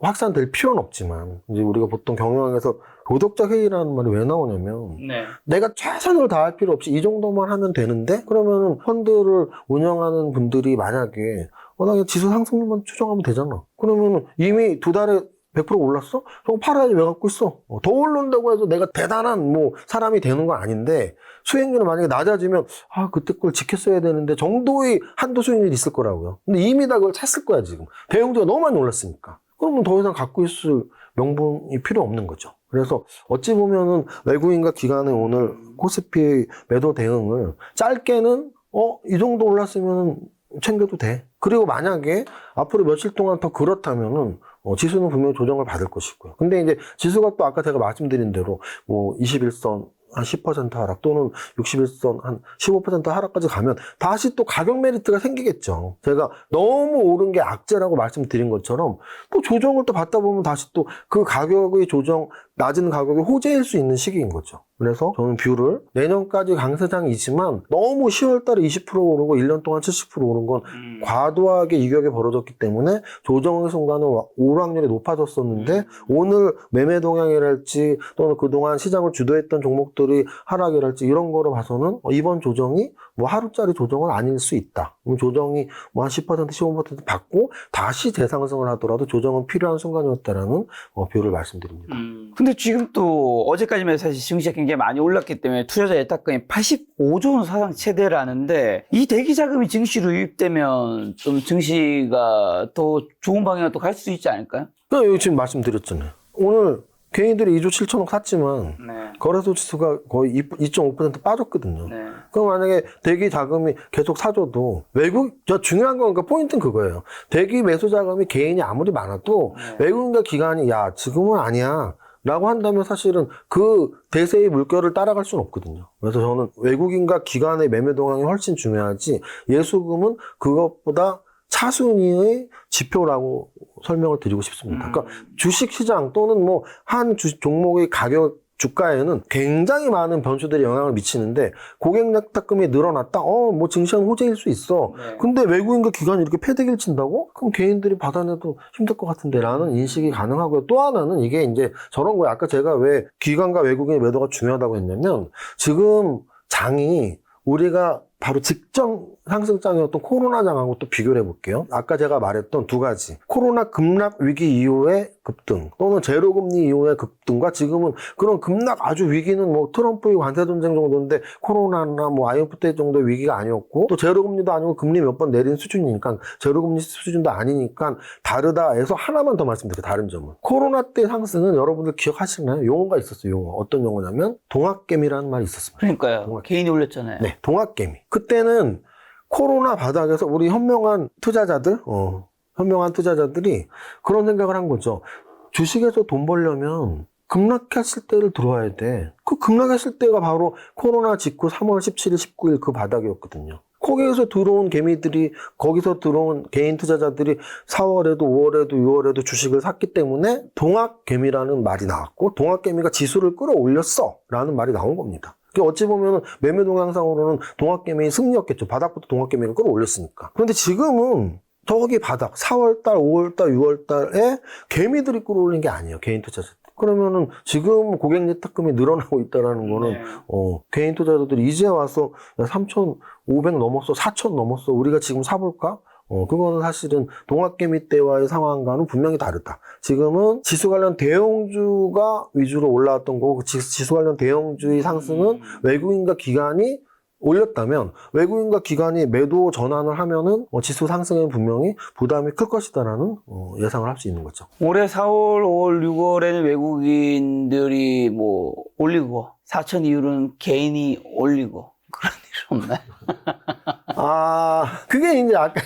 확산될 필요는 없지만, 이제 우리가 보통 경영학에서 도덕적 해이라는 말이 왜 나오냐면, 네. 내가 최선을 다할 필요 없이 이 정도만 하면 되는데, 그러면은 펀드를 운영하는 분들이 만약에, 나 그냥 지수 상승률만 추정하면 되잖아. 그러면은 이미 2달에 100% 올랐어? 저거 팔아야지 왜 갖고 있어? 더 오른다고 해서 내가 대단한 뭐 사람이 되는 건 아닌데 수익률이 만약에 낮아지면 그때 걸 지켰어야 되는데 정도의 한도 수익률이 있을 거라고요. 근데 이미 다 그걸 찼을 거야 지금. 대형주가 너무 많이 올랐으니까. 그러면 더 이상 갖고 있을 명분이 필요 없는 거죠. 그래서 어찌 보면은 외국인과 기관의 오늘 코스피 매도 대응을 짧게는 이 정도 올랐으면 챙겨도 돼. 그리고 만약에 앞으로 며칠 동안 더 그렇다면은 지수는 분명히 조정을 받을 것이고요. 근데 이제 지수가 또 아까 제가 말씀드린 대로 뭐 21선 한 10% 하락 또는 61선 한 15% 하락까지 가면 다시 또 가격 메리트가 생기겠죠. 제가 너무 오른 게 악재라고 말씀드린 것처럼 또 조정을 또 받다 보면 다시 또 그 가격의 조정, 낮은 가격이 호재일 수 있는 시기인 거죠. 그래서 저는 뷰를 내년까지 강세장이지만 너무 10월 달에 20% 오르고 1년 동안 70% 오른 건 과도하게 이격이 벌어졌기 때문에 조정의 순간은 오를 확률이 높아졌었는데 오늘 매매 동향이랄지 또는 그동안 시장을 주도했던 종목들이 하락이랄지 이런 거로 봐서는 이번 조정이 뭐 하루짜리 조정은 아닐 수 있다. 조정이 뭐 한 10% 15% 받고 다시 재상승을 하더라도 조정은 필요한 순간이었다라는 뷰를 말씀드립니다. 근데 지금 또 어제까지만 해도 사실 증시가 굉장히 많이 올랐기 때문에 투자자 예탁금이 85조 원 사상 최대라는데 이 대기 자금이 증시로 유입되면 좀 증시가 더 좋은 방향으로 또 갈 수 있지 않을까요? 여기 지금 말씀드렸잖아요. 오늘 개인들이 2조 7천억 샀지만 네. 거래소 지수가 거의 2.5% 빠졌거든요. 네. 그럼 만약에 대기 자금이 계속 사줘도 중요한 건 그러니까 포인트는 그거예요. 대기 매수 자금이 개인이 아무리 많아도 외국인과 기관이 지금은 아니야 라고 한다면 사실은 그 대세의 물결을 따라갈 수는 없거든요. 그래서 저는 외국인과 기관의 매매 동향이 훨씬 중요하지 예수금은 그것보다 차순위의 지표라고 설명을 드리고 싶습니다. 그러니까 주식시장 또는 뭐 한 종목의 주가에는 굉장히 많은 변수들이 영향을 미치는데 고객 예탁금이 늘어났다? 뭐 증시는 호재일 수 있어. 네. 근데 외국인과 기관이 이렇게 패대기를 친다고? 그럼 개인들이 받아내도 힘들 것 같은데 라는 인식이 가능하고요. 또 하나는 이게 이제 저런 거예요. 아까 제가 왜 기관과 외국인의 매도가 중요하다고 했냐면 지금 장이 우리가 바로 직전 상승장이었던 코로나장하고 또 비교를 해볼게요. 아까 제가 말했던 두 가지. 코로나 급락 위기 이후의 급등 또는 제로금리 이후의 급등과 지금은 그런 급락 아주 위기는 뭐 트럼프의 관세전쟁 정도인데 코로나나 뭐 IMF 때 정도의 위기가 아니었고 또 제로금리도 아니고 금리 몇 번 내린 수준이니까 제로금리 수준도 아니니까 다르다 해서 하나만 더 말씀드릴게요. 다른 점은. 코로나 때 상승은 여러분들 기억하시나요? 용어가 있었어요. 용어. 어떤 용어냐면 동학개미라는 말이 있었습니다. 그러니까요. 개인이 올렸잖아요. 네, 동학개미. 그때는 코로나 바닥에서 우리 현명한 투자자들이 그런 생각을 한 거죠. 주식에서 돈 벌려면 급락했을 때를 들어와야 돼. 그 급락했을 때가 바로 코로나 직후 3월 17일, 19일 그 바닥이었거든요. 거기에서 들어온 개미들이, 거기서 들어온 개인 투자자들이 4월에도 5월에도 6월에도 주식을 샀기 때문에 동학개미라는 말이 나왔고, 동학개미가 지수를 끌어올렸어 라는 말이 나온 겁니다. 어찌 보면 매매 동향상으로는 동학개미의 승리였겠죠. 바닥부터 동학개미가 끌어올렸으니까. 그런데 지금은 저기 바닥 4월달, 5월달, 6월달에 개미들이 끌어올린 게 아니에요. 개인 투자자들. 그러면은 지금 고객 예탁금이 늘어나고 있다라는 거는 개인 투자자들이 이제 와서 3,500 넘었어, 4,000 넘었어. 우리가 지금 사볼까? 그거는 사실은 동학개미 때와의 상황과는 분명히 다르다. 지금은 지수 관련 대형주가 위주로 올라왔던 거고, 지수 관련 대형주의 상승은 외국인과 기관이 올렸다면, 외국인과 기관이 매도 전환을 하면은 지수 상승에는 분명히 부담이 클 것이다라는 예상을 할 수 있는 거죠. 올해 4월, 5월, 6월에는 외국인들이 뭐 올리고 4천 이후로는 개인이 올리고 그런 일 없나요? 그게 이제 아까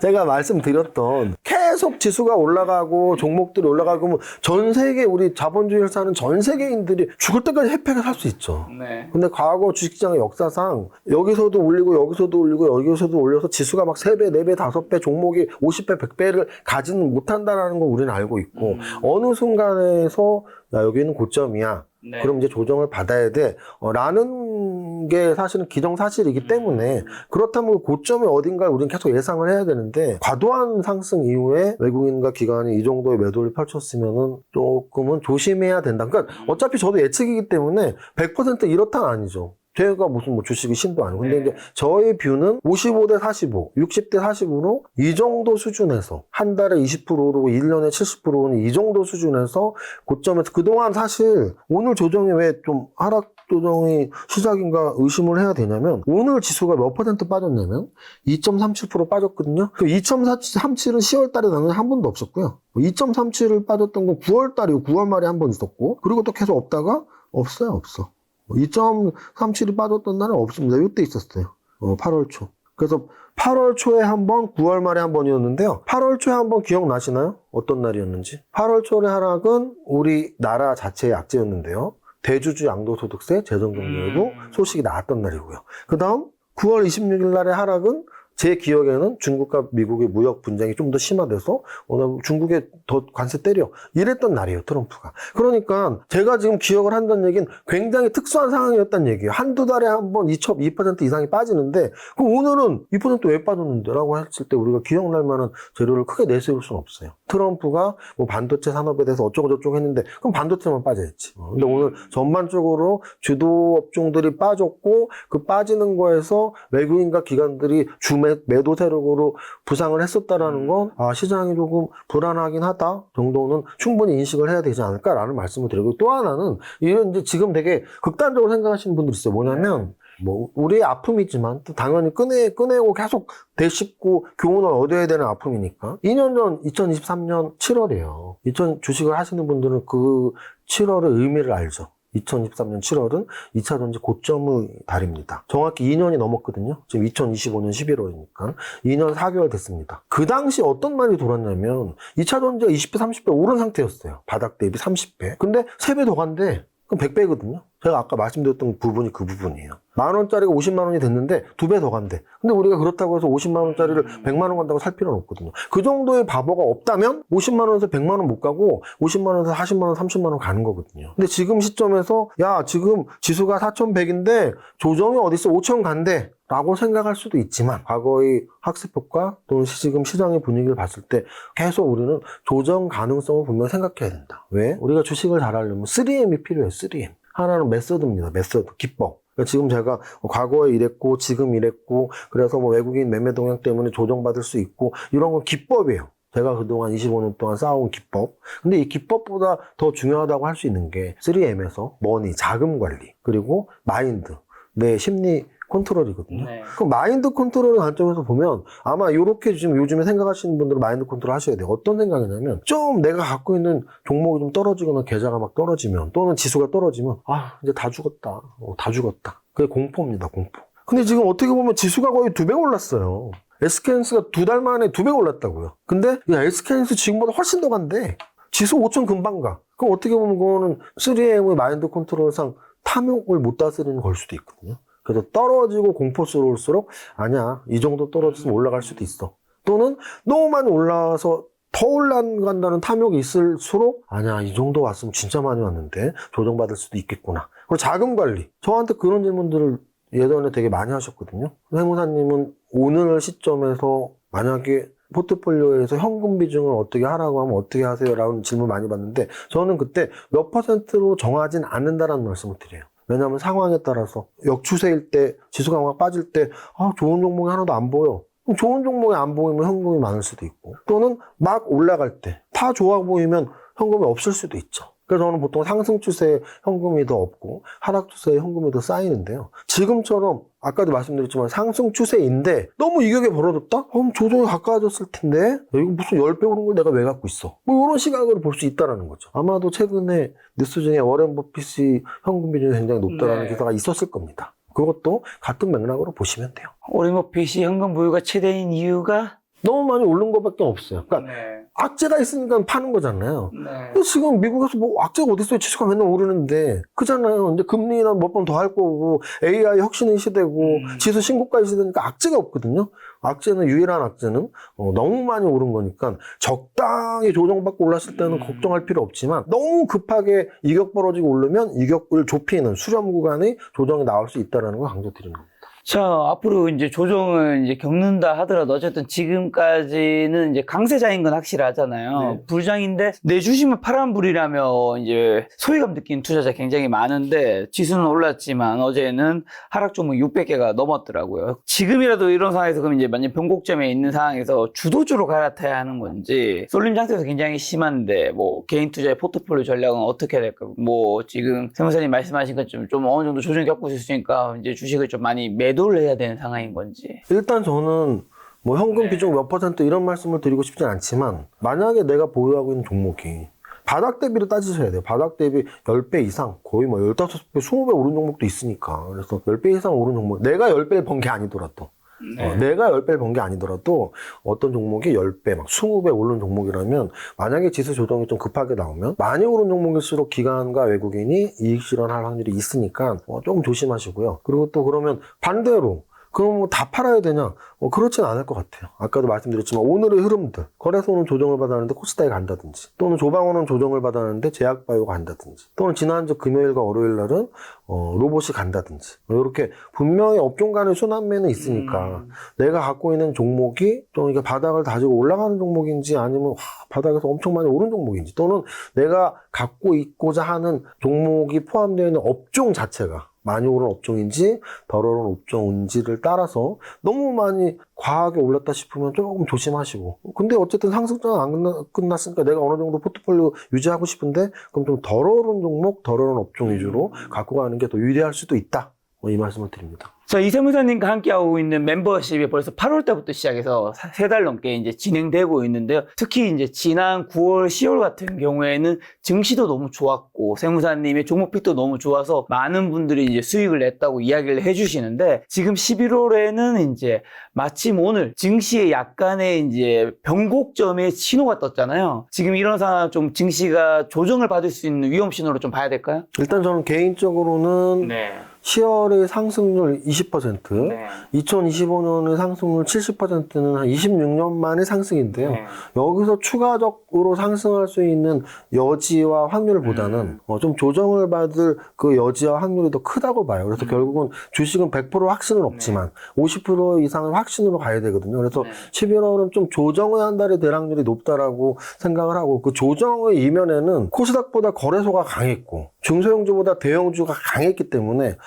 제가 말씀드렸던 계속 지수가 올라가고 종목들이 올라가고 뭐 전 세계 우리 자본주의를 사는 전 세계인들이 죽을 때까지 혜택을 살 수 있죠. 네. 근데 과거 주식시장의 역사상 여기서도 올리고 여기서도 올리고 여기서도 올려서 지수가 막 3배, 4배, 5배 종목이 50배, 100배를 가지는 못한다라는 걸 우리는 알고 있고 어느 순간에서 야, 여기는 고점이야. 네. 그럼 이제 조정을 받아야 돼. 라는 게 사실은 기정사실이기 때문에 그렇다면 고점이 어딘가 우리는 계속 예상을 해야 되는데 과도한 상승 이후에 외국인과 기관이 이 정도의 매도를 펼쳤으면은 조금은 조심해야 된다. 그러니까 어차피 저도 예측이기 때문에 100% 이렇다는 아니죠. 제가 무슨 뭐 주식이 신도 아니고. 근데 네. 이제 저의 뷰는 55대 45, 60대 40으로 이 정도 수준에서 한 달에 20%로 1년에 70%는 이 정도 수준에서 고점에서 그동안 사실 오늘 조정이 왜 좀 하락 조정이 시작인가 의심을 해야 되냐면 오늘 지수가 몇 퍼센트 빠졌냐면 2.37% 빠졌거든요. 그 2.37은 10월 달에 당연히 한 번도 없었고요. 2.37을 빠졌던 건 9월 달이고 9월 말에 한 번 있었고 그리고 또 계속 없다가 없어요. 2.37이 빠졌던 날은 없습니다. 이때 있었어요. 8월 초. 그래서 8월 초에 한 번, 9월 말에 한 번이었는데요. 8월 초에 한 번 기억나시나요? 어떤 날이었는지. 8월 초의 하락은 우리나라 자체의 악재였는데요. 대주주 양도소득세 재정경제에도 소식이 나왔던 날이고요. 그 다음 9월 26일 날의 하락은 제 기억에는 중국과 미국의 무역 분쟁이 좀 더 심화돼서 오늘 중국에 더 관세 때려 이랬던 날이에요. 트럼프가. 그러니까 제가 지금 기억을 한다는 얘기는 굉장히 특수한 상황이었다는 얘기예요. 한두 달에 한 번 2% 이상이 빠지는데 그럼 오늘은 2% 왜 빠졌는데 라고 했을 때 우리가 기억날 만한 재료를 크게 내세울 수는 없어요. 트럼프가 뭐 반도체 산업에 대해서 어쩌고저쩌고 했는데 그럼 반도체만 빠져야지. 근데 오늘 전반적으로 주도 업종들이 빠졌고 그 빠지는 거에서 외국인과 기관들이 매도 세력으로 부상을 했었다라는 건 시장이 조금 불안하긴 하다 정도는 충분히 인식을 해야 되지 않을까라는 말씀을 드리고 또 하나는 이런 이제 지금 되게 극단적으로 생각하시는 분들이 있어요. 뭐냐면 뭐 우리의 아픔이지만 또 당연히 꺼내고 계속 되씹고 교훈을 얻어야 되는 아픔이니까 2년 전 2023년 7월이에요. 주식을 하시는 분들은 그 7월의 의미를 알죠. 2023년 7월은 2차전지 고점의 달입니다. 정확히 2년이 넘었거든요. 지금 2025년 11월이니까 2년 4개월 됐습니다. 그 당시 어떤 말이 돌았냐면 2차전지가 20배, 30배 오른 상태였어요. 바닥 대비 30배. 근데 3배 더 간대. 그럼 100배거든요. 제가 아까 말씀드렸던 부분이 그 부분이에요. 10,000원짜리가 50만 원이 됐는데 2배 더 간대. 근데 우리가 그렇다고 해서 50만 원짜리를 100만 원 간다고 살 필요는 없거든요. 그 정도의 바보가 없다면 50만 원에서 100만 원 못 가고 50만 원에서 40만 원, 30만 원 가는 거거든요. 근데 지금 시점에서 야 지금 지수가 4,100인데 조정이 어딨어 5,000 간대. 라고 생각할 수도 있지만 과거의 학습 효과 또는 지금 시장의 분위기를 봤을 때 계속 우리는 조정 가능성을 분명히 생각해야 된다. 왜? 우리가 주식을 잘 하려면 3M이 필요해요. 3M. 하나는 메서드입니다. 메서드, 기법. 그러니까 지금 제가 과거에 이랬고 지금 이랬고 그래서 뭐 외국인 매매 동향 때문에 조정받을 수 있고 이런 건 기법이에요. 제가 그동안 25년 동안 쌓아온 기법. 근데 이 기법보다 더 중요하다고 할 수 있는 게 3M에서 머니, 자금 관리, 그리고 마인드, 내 심리 컨트롤이거든요. 네. 그럼 마인드 컨트롤의 관점에서 보면 아마 이렇게 지금 요즘에 생각하시는 분들은 마인드 컨트롤 하셔야 돼요. 어떤 생각이냐면 좀 내가 갖고 있는 종목이 좀 떨어지거나 계좌가 막 떨어지면 또는 지수가 떨어지면 이제 다 죽었다. 다 죽었다. 그게 공포입니다. 공포. 근데 지금 어떻게 보면 지수가 거의 2배 올랐어요. SK하이닉스가 2달 만에 2배 올랐다고요. 근데 야 SK하이닉스 지금보다 훨씬 더 간대. 지수 5천 금방 가. 그럼 어떻게 보면 그거는 3M의 마인드 컨트롤상 탐욕을 못 다스리는 걸 수도 있거든요. 그래서 떨어지고 공포스러울수록 아니야 이 정도 떨어졌으면 올라갈 수도 있어. 또는 너무 많이 올라와서 더 올라간다는 탐욕이 있을수록 아니야 이 정도 왔으면 진짜 많이 왔는데 조정받을 수도 있겠구나. 그리고 자금 관리. 저한테 그런 질문들을 예전에 되게 많이 하셨거든요. 회무사님은 오늘 시점에서 만약에 포트폴리오에서 현금 비중을 어떻게 하라고 하면 어떻게 하세요? 라는 질문 많이 받는데 저는 그때 몇 퍼센트로 정하진 않는다라는 말씀을 드려요. 왜냐하면 상황에 따라서 역추세일 때 지수가 막 빠질 때 좋은 종목이 하나도 안 보여. 그럼 좋은 종목이 안 보이면 현금이 많을 수도 있고 또는 막 올라갈 때 다 좋아 보이면 현금이 없을 수도 있죠. 그래서 저는 보통 상승 추세에 현금이 더 없고 하락 추세에 현금이 더 쌓이는데요. 지금처럼 아까도 말씀드렸지만 상승 추세인데 너무 이격이 벌어졌다? 그럼 조정이 가까워졌을 텐데 이거 무슨 10배 오른 걸 내가 왜 갖고 있어? 뭐 이런 시각으로 볼 수 있다는 거죠. 아마도 최근에 뉴스 중에 워렌 버핏이 현금 비중이 굉장히 높다라는 기사가 있었을 겁니다. 그것도 같은 맥락으로 보시면 돼요. 오리모핏이 현금 보유가 최대인 이유가 너무 많이 오른 것밖에 없어요. 그러니까 악재가 있으니까 파는 거잖아요. 근데 지금 미국에서 뭐 악재가 어디 있어요? 지수가 맨날 오르는데 그잖아요. 이제 금리나 몇 번 더 할 거고 AI 혁신의 시대고 지수 신고가 시대니까 악재가 없거든요. 악재는 유일한 악재는 너무 많이 오른 거니까 적당히 조정받고 올랐을 때는 걱정할 필요 없지만 너무 급하게 이격 벌어지고 오르면 이격을 좁히는 수렴 구간의 조정이 나올 수 있다는 걸 강조드리는 겁니다. 자, 앞으로 이제 조정을 이제 겪는다 하더라도 어쨌든 지금까지는 이제 강세장인 건 확실하잖아요. 네. 불장인데 내 주식만 파란불이라며 이제 소외감 느끼는 투자자 굉장히 많은데 지수는 올랐지만 어제는 하락 종목 600개가 넘었더라고요. 지금이라도 이런 상황에서 그럼 이제 만약 변곡점에 있는 상황에서 주도주로 갈아타야 하는 건지 쏠림 상태에서 굉장히 심한데 뭐 개인 투자의 포트폴리오 전략은 어떻게 해야 될까요? 뭐 지금 세무사님 말씀하신 것처럼 좀 어느 정도 조정이 겪고 있으니까 이제 주식을 좀 많이 매도를 해야 되는 상황인 건지. 일단 저는 뭐 현금 비중 몇 % 이런 말씀을 드리고 싶진 않지만 만약에 내가 보유하고 있는 종목이 바닥 대비로 따지셔야 돼요. 바닥 대비 10배 이상 거의 뭐 15배, 20배 오른 종목도 있으니까. 그래서 10배 이상 오른 종목 내가 10배를 번 게 아니더라도 내가 10배를 번 게 아니더라도 어떤 종목이 10배, 막 20배 오른 종목이라면 만약에 지수 조정이 좀 급하게 나오면 많이 오른 종목일수록 기관과 외국인이 이익 실현할 확률이 있으니까 조금 조심하시고요. 그리고 또 그러면 반대로 그럼 뭐 다 팔아야 되냐? 그렇진 않을 것 같아요. 아까도 말씀드렸지만 오늘의 흐름들, 거래소는 조정을 받았는데 코스닥이 간다든지, 또는 조방원은 조정을 받았는데 제약바이오가 간다든지, 또는 지난주 금요일과 월요일 날은 로봇이 간다든지, 이렇게 분명히 업종 간의 순환매는 있으니까 내가 갖고 있는 종목이 좀 이게 바닥을 다지고 올라가는 종목인지 아니면 바닥에서 엄청 많이 오른 종목인지, 또는 내가 갖고 있고자 하는 종목이 포함되어 있는 업종 자체가 많이 오른 업종인지 덜 오른 업종인지를 따라서 너무 많이 과하게 올랐다 싶으면 조금 조심하시고, 근데 어쨌든 상승장은 안 끝났으니까 내가 어느 정도 포트폴리오 유지하고 싶은데 그럼 좀 덜 오른 종목, 덜 오른 업종 위주로 갖고 가는 게 더 유리할 수도 있다, 이 말씀을 드립니다. 자, 이세무사님과 함께하고 있는 멤버십이 벌써 8월 달부터 시작해서 3달 넘게 이제 진행되고 있는데요. 특히 이제 지난 9월, 10월 같은 경우에는 증시도 너무 좋았고, 세무사님의 종목픽도 너무 좋아서 많은 분들이 이제 수익을 냈다고 이야기를 해주시는데, 지금 11월에는 이제 마침 오늘 증시에 약간의 이제 변곡점의 신호가 떴잖아요. 지금 이런 상황 좀 증시가 조정을 받을 수 있는 위험 신호로 좀 봐야 될까요? 일단 저는 개인적으로는 10월의 상승률 20%, 2025년의 상승률 70%는 한 26년 만의 상승인데요. 여기서 추가적으로 상승할 수 있는 여지와 확률보다는 좀 조정을 받을 그 여지와 확률이 더 크다고 봐요. 그래서 결국은 주식은 100% 확신은 없지만 50% 이상은 확신으로 가야 되거든요. 그래서 11월은 좀 조정의 한 달의 대락률이 높다라고 생각을 하고, 그 조정의 이면에는 코스닥보다 거래소가 강했고 중소형주보다 대형주가 강했기 때문에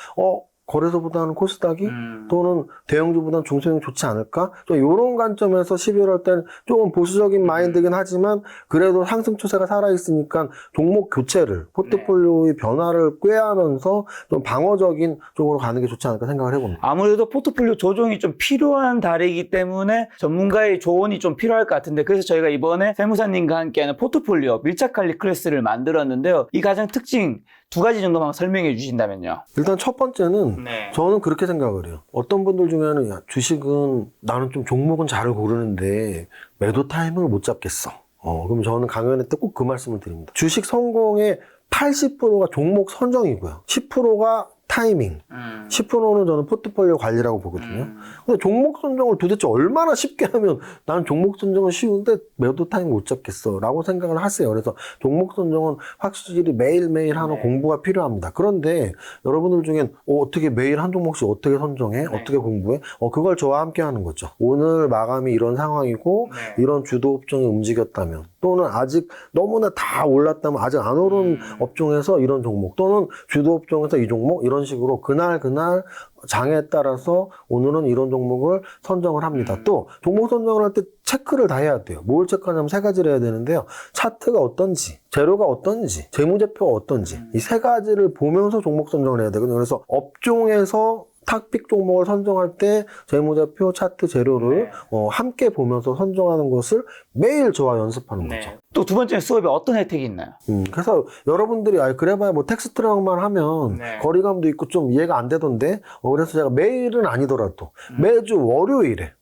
거래소보다는 코스닥이 또는 대형주보다는 중소형이 좋지 않을까? 좀 이런 관점에서 11월 때는 조금 보수적인 마인드긴 하지만 그래도 상승 추세가 살아있으니까 종목 교체를, 포트폴리오의 변화를 꾀하면서 좀 방어적인 쪽으로 가는 게 좋지 않을까 생각을 해봅니다. 아무래도 포트폴리오 조정이 좀 필요한 달이기 때문에 전문가의 조언이 좀 필요할 것 같은데, 그래서 저희가 이번에 세무사님과 함께하는 포트폴리오 밀착관리 클래스를 만들었는데요. 이 가장 특징 2가지 정도만 설명해 주신다면요. 일단 첫 번째는 저는 그렇게 생각을 해요. 어떤 분들 중에는 야, 주식은 나는 좀 종목은 잘 고르는데 매도 타이밍을 못 잡겠어. 그럼 저는 강연회 때 꼭 그 말씀을 드립니다. 주식 성공의 80%가 종목 선정이고요. 10%가 타이밍, 10%는 저는 포트폴리오 관리라고 보거든요. 근데 종목 선정을 도대체 얼마나 쉽게 하면 나는 종목 선정은 쉬운데 매도 타이밍 못 잡겠어 라고 생각을 하세요. 그래서 종목 선정은 확실히 매일매일 하는 공부가 필요합니다. 그런데 여러분들 중엔 어떻게 매일 한 종목씩 어떻게 선정해? 어떻게 공부해? 그걸 저와 함께 하는 거죠. 오늘 마감이 이런 상황이고 이런 주도 업종이 움직였다면, 또는 아직 너무나 다 올랐다면 아직 안 오른 업종에서 이런 종목, 또는 주도 업종에서 이 종목, 이런 식으로 그날 장에 따라서 오늘은 이런 종목을 선정을 합니다. 또 종목 선정을 할 때 체크를 다 해야 돼요. 뭘 체크하냐면 3가지를 해야 되는데요. 차트가 어떤지, 재료가 어떤지, 재무제표가 어떤지, 이 3가지를 보면서 종목 선정을 해야 되거든요. 그래서 업종에서 탑픽 종목을 선정할 때 재무제표, 차트, 재료를 함께 보면서 선정하는 것을 매일 저와 연습하는 거죠. 또 두 번째 수업에 어떤 혜택이 있나요? 그래서 여러분들이 그래봐야 뭐 텍스트랑만 하면 네. 거리감도 있고 좀 이해가 안 되던데 그래서 제가 매일은 아니더라도 매주 월요일에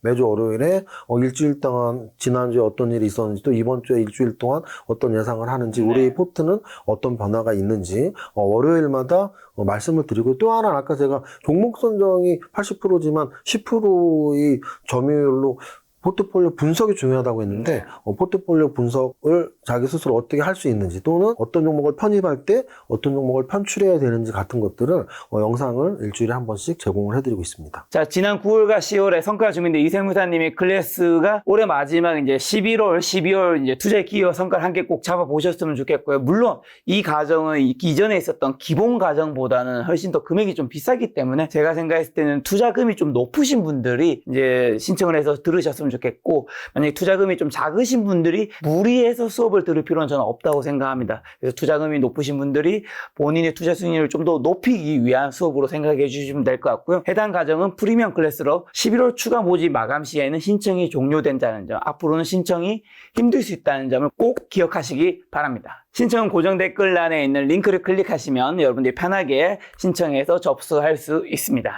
일주일 동안 지난주에 어떤 일이 있었는지 또 이번 주에 일주일 동안 어떤 예상을 하는지 우리 포트는 어떤 변화가 있는지 월요일마다 말씀을 드리고 또 하나는 아까 제가 종목 선정이 80%지만 10%의 점유율로 포트폴리오 분석이 중요하다고 했는데 포트폴리오 분석을 자기 스스로 어떻게 할 수 있는지 또는 어떤 종목을 편입할 때 어떤 종목을 편출해야 되는지 같은 것들을 영상을 일주일에 한 번씩 제공을 해드리고 있습니다. 자, 지난 9월과 10월에 성과 중인데 이세무사님의 클래스가 올해 마지막 이제 11월, 12월 이제 투자의 기여 성과를 함께 꼭 잡아보셨으면 좋겠고요. 물론 이 과정은 이전에 있었던 기본 과정보다는 훨씬 더 금액이 좀 비싸기 때문에 제가 생각했을 때는 투자금이 좀 높으신 분들이 이제 신청을 해서 들으셨으면 좋겠고 만약에 투자금이 좀 작으신 분들이 무리해서 수업을 들을 필요는 저는 없다고 생각합니다. 그래서 투자금이 높으신 분들이 본인의 투자 수익률을 좀 더 높이기 위한 수업으로 생각해 주시면 될 것 같고요. 해당 과정은 프리미엄 클래스로 11월 추가 모집 마감 시에는 신청이 종료된다는 점, 앞으로는 신청이 힘들 수 있다는 점을 꼭 기억하시기 바랍니다. 신청은 고정 댓글란에 있는 링크를 클릭하시면 여러분들이 편하게 신청해서 접수할 수 있습니다.